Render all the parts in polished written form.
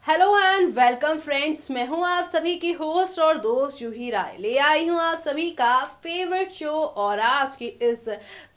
Hello and welcome friends, मैं हूं आप सभी की होस्ट और दोस्त जूही राय। ले आई हूं आप सभी का फेवरेट शो और आज की इस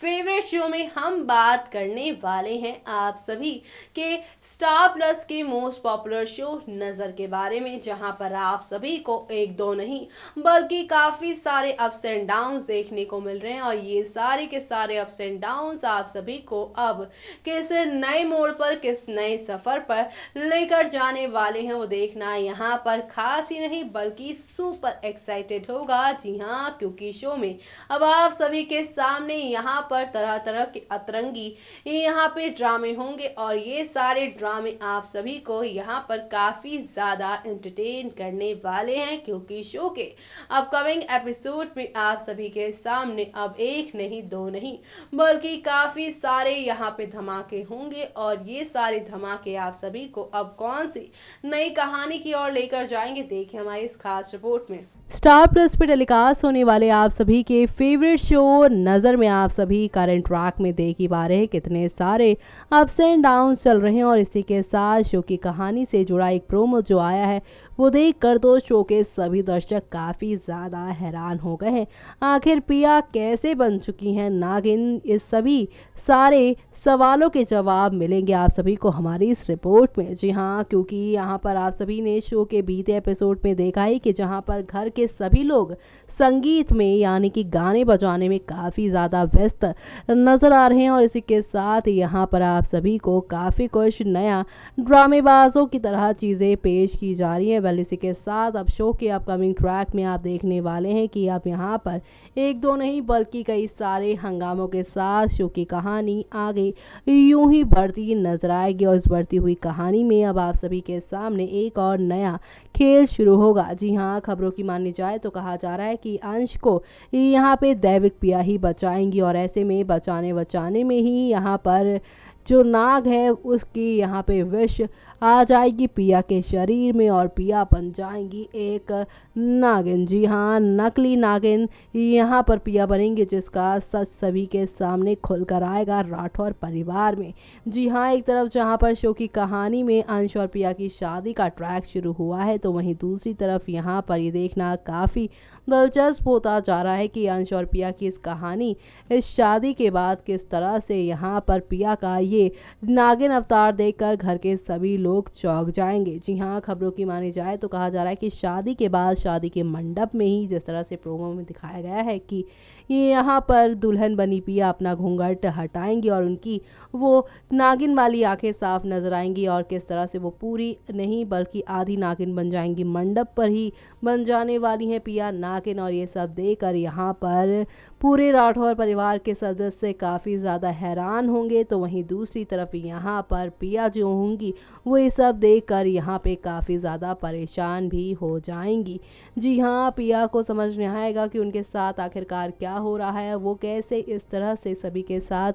फेवरेट शो में हम बात करने वाले हैं आप सभी के स्टार प्लस के मोस्ट पॉपुलर शो नज़र के बारे में, जहां पर आप सभी को एक दो नहीं बल्कि काफ़ी सारे अप्स एंड डाउन्स देखने को मिल रहे हैं। और ये सारे के सारे अप्स एंड डाउन्स आप सभी को अब किस नए मोड़ पर, किस नए सफ़र पर लेकर जाने वाले हैं वो देखना यहाँ पर खास ही नहीं बल्कि सुपर एक्साइटेड होगा। जी हाँ, क्योंकि शो में अब आप सभी के सामने यहाँ पर तरह तरह के अतरंगी यहाँ पे ड्रामे होंगे और ये सारे ड्रामे आप सभी को यहाँ पर काफ़ी ज़्यादा एंटरटेन करने वाले हैं, क्योंकि शो के अपकमिंग एपिसोड में आप सभी के सामने अब एक नहीं दो नहीं बल्कि काफ़ी सारे यहाँ पे धमाके होंगे। और ये सारे धमाके आप सभी को अब कौन सी नई कहानी की ओर लेकर जाएंगे, देखिए हमारी इस खास रिपोर्ट में। स्टार प्लस पे टेलीकास्ट होने वाले आप सभी के फेवरेट शो नज़र में आप सभी करंट ट्रैक में देख ही पा रहे हैं कितने सारे अप्स एंड डाउन चल रहे हैं। और इसी के साथ शो की कहानी से जुड़ा एक प्रोमो जो आया है वो देख कर तो शो के सभी दर्शक काफ़ी ज़्यादा हैरान हो गए हैं। आखिर पिया कैसे बन चुकी हैं नागिन, इस सभी सारे सवालों के जवाब मिलेंगे आप सभी को हमारी इस रिपोर्ट में। जी हाँ, क्योंकि यहाँ पर आप सभी ने शो के बीते एपिसोड में देखा है कि जहाँ पर घर के सभी लोग संगीत में यानी कि गाने बजाने में काफ़ी ज़्यादा व्यस्त नज़र आ रहे हैं। और इसी के साथ यहाँ पर आप सभी को काफ़ी कुछ नया ड्रामेबाजों की तरह चीज़ें पेश की जा रही हैं। इसी के साथ अब शो के अपकमिंग ट्रैक में आप देखने वाले हैं कि आप यहाँ पर एक दो नहीं बल्कि कई सारे हंगामों के साथ शो की कहानी आगे यूं ही बढ़ती नजर आएगी। और इस बढ़ती हुई कहानी में अब आप सभी के सामने एक और नया खेल शुरू होगा। जी हाँ, खबरों की मानी जाए तो कहा जा रहा है कि अंश को यहाँ पे दैविक पिया ही बचाएंगी और ऐसे में बचाने में ही यहाँ पर जो नाग है उसकी यहाँ पे विष आ जाएगी पिया के शरीर में और पिया बन जाएंगी एक नागिन। जी हाँ, नकली नागिन यहाँ पर पिया बनेंगे, जिसका सच सभी के सामने खुलकर आएगा राठौर परिवार में। जी हाँ, एक तरफ जहाँ पर शो की कहानी में अंश और पिया की शादी का ट्रैक शुरू हुआ है तो वहीं दूसरी तरफ यहाँ पर ये देखना काफ़ी दिलचस्प होता जा रहा है कि अंश और पिया की इस कहानी इस शादी के बाद किस तरह से यहाँ पर पिया का ये नागिन अवतार देखकर घर के सभी लोग चौंक जाएंगे। जी हाँ, खबरों की मानी जाए तो कहा जा रहा है कि शादी के बाद शादी के मंडप में ही जिस तरह से प्रोमो में दिखाया गया है कि ये यहाँ पर दुल्हन बनी पिया अपना घूंघट हटाएंगी और उनकी वो नागिन वाली आंखें साफ नजर आएंगी और किस तरह से वो पूरी नहीं बल्कि आधी नागिन बन जाएंगी, मंडप पर ही बन जाने वाली हैं पिया नागिन। और ये सब देखकर यहाँ पर पूरे राठौर परिवार के सदस्य काफ़ी ज़्यादा हैरान होंगे। तो वहीं दूसरी तरफ यहाँ पर पिया जो होंगी वो ये सब देखकर यहाँ पे काफ़ी ज़्यादा परेशान भी हो जाएंगी। जी हाँ, पिया को समझ नहीं आएगा कि उनके साथ आखिरकार क्या हो रहा है, वो कैसे इस तरह से सभी के साथ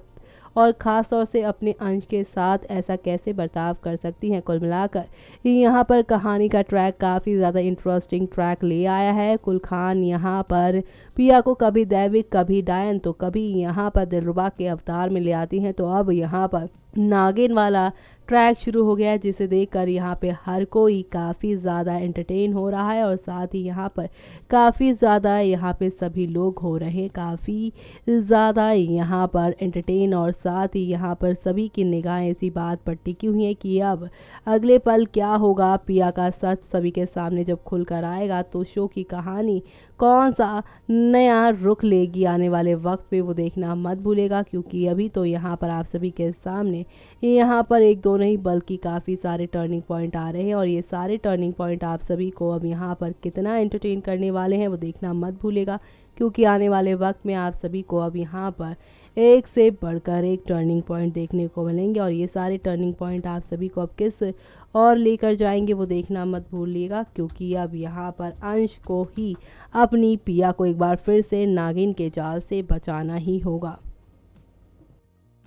और ख़ास तौर से अपने अंश के साथ ऐसा कैसे बर्ताव कर सकती हैं। कुल मिलाकर यहाँ पर कहानी का ट्रैक काफ़ी ज़्यादा इंटरेस्टिंग ट्रैक ले आया है। कुल खान यहाँ पर पिया को कभी दैविक, कभी डायन तो कभी यहाँ पर दिलरुबा के अवतार में ले आती हैं। तो अब यहाँ पर नागिन वाला ट्रैक शुरू हो गया है, जिसे देखकर यहाँ पे हर कोई काफ़ी ज़्यादा एंटरटेन हो रहा है और साथ ही यहाँ पर काफ़ी ज़्यादा यहाँ पे सभी लोग हो रहे हैं काफ़ी ज़्यादा यहाँ पर एंटरटेन। और साथ ही यहाँ पर सभी की निगाहें इसी बात पर टिकी हुई हैं कि अब अगले पल क्या होगा। पिया का सच सभी के सामने जब खुलकर आएगा तो शो की कहानी कौन सा नया रुख लेगी आने वाले वक्त पे, वो देखना मत भूलेगा। क्योंकि अभी तो यहाँ पर आप सभी के सामने यहाँ पर एक दो नहीं बल्कि काफ़ी सारे टर्निंग पॉइंट आ रहे हैं और ये सारे टर्निंग पॉइंट आप सभी को अब यहाँ पर कितना एंटरटेन करने वाले हैं वो देखना मत भूलेगा। क्योंकि आने वाले वक्त में आप सभी को अब यहाँ पर एक से बढ़कर एक टर्निंग पॉइंट देखने को मिलेंगे और ये सारे टर्निंग पॉइंट आप सभी को अब किस और लेकर जाएंगे वो देखना मत भूलिएगा। क्योंकि अब यहाँ पर अंश को ही अपनी पिया को एक बार फिर से नागिन के जाल से बचाना ही होगा।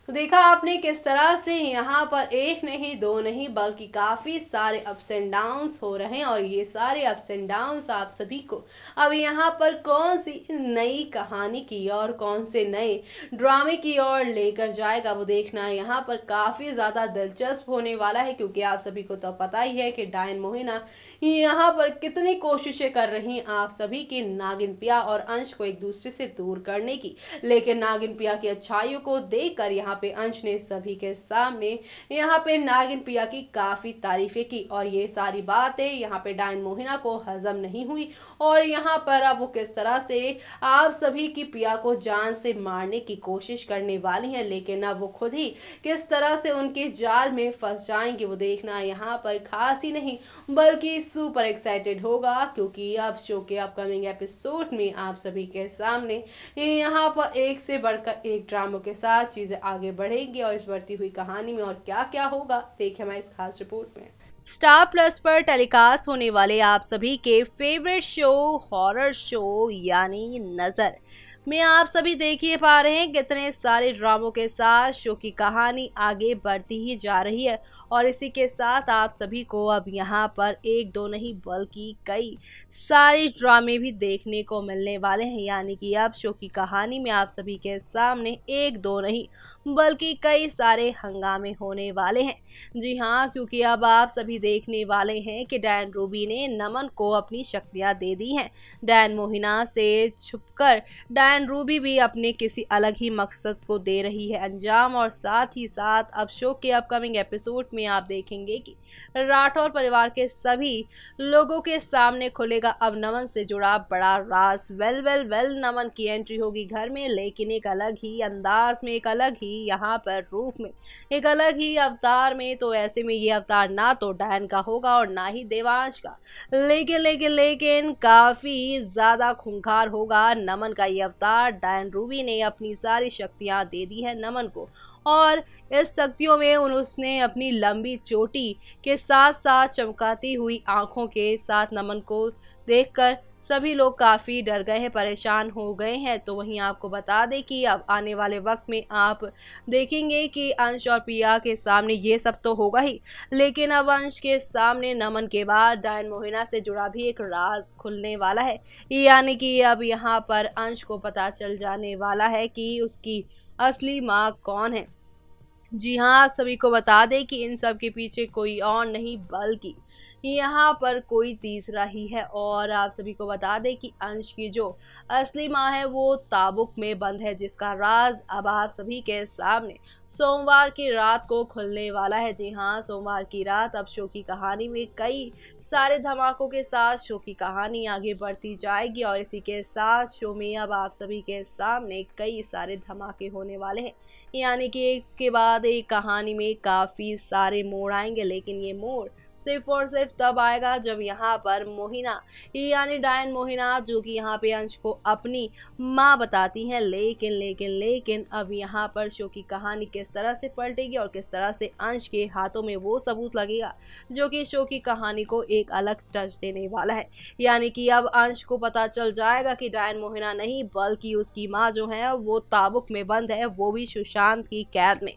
तो देखा आपने किस तरह से यहाँ पर एक नहीं दो नहीं बल्कि काफ़ी सारे अप्स एंड डाउन्स हो रहे हैं और ये सारे अप्स एंड डाउन्स आप सभी को अब यहाँ पर कौन सी नई कहानी की और कौन से नए ड्रामे की ओर लेकर जाएगा वो देखना है। यहाँ पर काफ़ी ज़्यादा दिलचस्प होने वाला है क्योंकि आप सभी को तो पता ही है कि डायन मोहिना यहाँ पर कितनी कोशिशें कर रही हैं आप सभी के नागिन पिया और अंश को एक दूसरे से दूर करने की, लेकिन नागिन पिया की अच्छाइयों को देखकर यहाँ पे अंश ने सभी के सामने यहाँ पे नागिन पिया की काफी तारीफें की और ये सारी बातें यहाँ पे डायन मोहिना को हजम नहीं हुई और यहाँ पर अब वो किस तरह से आप सभी की पिया को जान से मारने की कोशिश करने वाली हैं, लेकिन अब वो खुद ही किस तरह से उनके जाल में फंस जाएंगे वो देखना यहाँ पर खास ही नहीं बल्कि सुपर एक्साइटेड होगा क्योंकि अब शो के अपकमिंग एपिसोड में आप सभी के सामने यहाँ पर एक से बढ़कर एक ड्रामों के साथ चीजें आगे बढ़ेंगी और इस बढ़ती हुई कहानी में और क्या क्या होगा देखें हमारी इस खास रिपोर्ट में। स्टार प्लस पर टेलीकास्ट होने वाले आप सभी के फेवरेट शो हॉरर शो यानी नजर में आप सभी देख ही पा रहे हैं कितने सारे ड्रामों के साथ शो की कहानी आगे बढ़ती ही जा रही है और इसी के साथ आप सभी को अब यहाँ पर एक दो नहीं बल्कि कई सारे ड्रामे भी देखने को मिलने वाले हैं, यानी कि अब शो की कहानी में आप सभी के सामने एक दो नहीं बल्कि कई सारे हंगामे होने वाले हैं। जी हाँ, क्योंकि अब आप सभी देखने वाले हैं कि डायन रूबी ने नमन को अपनी शक्तियां दे दी हैं। डायन मोहिना से छुपकर डायन रूबी भी अपने किसी अलग ही मकसद को दे रही है अंजाम और साथ ही साथ अब शो के अपकमिंग एपिसोड में आप देखेंगे कि राठौर परिवार के सभी लोगों के सामने खुलेगा अब नमन से जुड़ा बड़ा राज। वेल नमन की एंट्री होगी घर में, लेकिन एक अलग ही अंदाज में, एक अलग ही यहाँ पर रूप में, एक अलग ही अवतार में। तो ऐसे में ये अवतार ना तो डायन का होगा और ना ही देवांश का, लेकिन काफी ज्यादा खूंखार होगा नमन का ये अवतार। डायन रूबी ने अपनी सारी शक्तियां दे दी है नमन को और इस शक्तियों में उसने अपनी लंबी चोटी के साथ साथ चमकाती हुई आंखों के साथ नमन को देखकर सभी लोग काफ़ी डर गए हैं, परेशान हो गए हैं। तो वहीं आपको बता दें कि अब आने वाले वक्त में आप देखेंगे कि अंश और पिया के सामने ये सब तो होगा ही, लेकिन अब अंश के सामने नमन के बाद डायन मोहिना से जुड़ा भी एक राज खुलने वाला है, यानी कि अब यहाँ पर अंश को पता चल जाने वाला है कि उसकी असली माँ कौन है। जी हाँ, आप सभी को बता दें कि इन सब के पीछे कोई और नहीं बल्कि यहाँ पर कोई तीसरा ही है और आप सभी को बता दें कि अंश की जो असली माँ है वो ताबुक में बंद है, जिसका राज अब आप सभी के सामने सोमवार की रात को खुलने वाला है। जी हाँ, सोमवार की रात अब शो की कहानी में कई सारे धमाकों के साथ शो की कहानी आगे बढ़ती जाएगी और इसी के साथ शो में अब आप सभी के सामने कई सारे धमाके होने वाले हैं, यानी कि एक के बाद एक कहानी में काफ़ी सारे मोड़ आएंगे। लेकिन ये मोड़ सिर्फ और सिर्फ तब आएगा जब यहाँ पर मोहिना यानी डायन मोहिना जो कि यहाँ पे अंश को अपनी माँ बताती हैं। लेकिन अब यहाँ पर शो की कहानी किस तरह से पलटेगी और किस तरह से अंश के हाथों में वो सबूत लगेगा जो कि शो की कहानी को एक अलग टच देने वाला है, यानी कि अब अंश को पता चल जाएगा कि डायन मोहिना नहीं बल्कि उसकी माँ जो है वो ताबुक में बंद है, वो भी सुशांत की कैद में।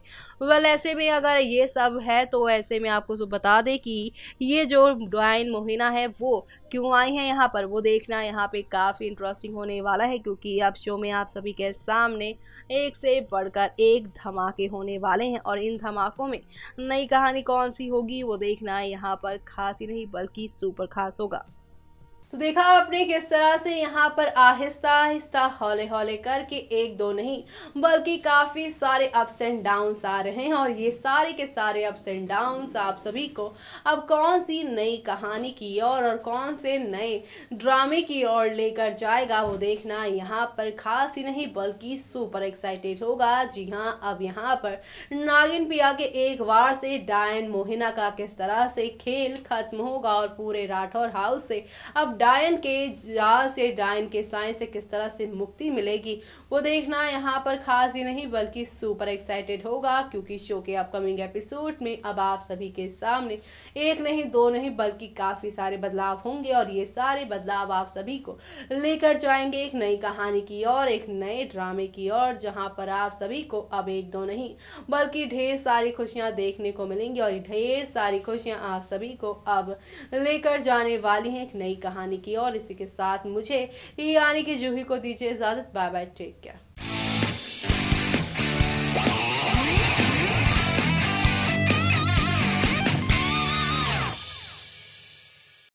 ऐसे में अगर ये सब है तो ऐसे में आपको बता दें कि ये जो डायन मोहिना है वो क्यों आई है यहाँ पर, वो देखना यहाँ पे काफ़ी इंटरेस्टिंग होने वाला है क्योंकि अब शो में आप सभी के सामने एक से बढ़कर एक धमाके होने वाले हैं और इन धमाकों में नई कहानी कौन सी होगी वो देखना यहाँ पर खास ही नहीं बल्कि सुपर खास होगा। तो देखा आपने किस तरह से यहाँ पर आहिस्ता आहिस्ता हौले हौले करके एक दो नहीं बल्कि काफ़ी सारे अप्स एंड डाउन्स आ रहे हैं और ये सारे के सारे अप्स एंड डाउन्स आप सभी को अब कौन सी नई कहानी की और कौन से नए ड्रामे की ओर लेकर जाएगा वो देखना यहाँ पर खास ही नहीं बल्कि सुपर एक्साइटेड होगा। जी हाँ, अब यहाँ पर नागिन पिया के एक बार से डायन मोहिना का किस तरह से खेल खत्म होगा और पूरे राठौर हाउस से अब डायन के जाल से, डायन के साए से किस तरह से मुक्ति मिलेगी वो देखना यहाँ पर खास ही नहीं बल्कि सुपर एक्साइटेड होगा, क्योंकि शो के अपकमिंग एपिसोड में अब आप सभी के सामने एक नहीं दो नहीं बल्कि काफ़ी सारे बदलाव होंगे और ये सारे बदलाव आप सभी को लेकर जाएंगे एक नई कहानी की और, एक नए ड्रामे की ओर, जहाँ पर आप सभी को अब एक दो नहीं बल्कि ढेर सारी खुशियाँ देखने को मिलेंगी और ढेर सारी खुशियाँ आप सभी को अब लेकर जाने वाली हैं एक नई कहानी की। और इसी के साथ मुझे यानी कि जूही को दीजिए इजाजत। Bye bye, take care.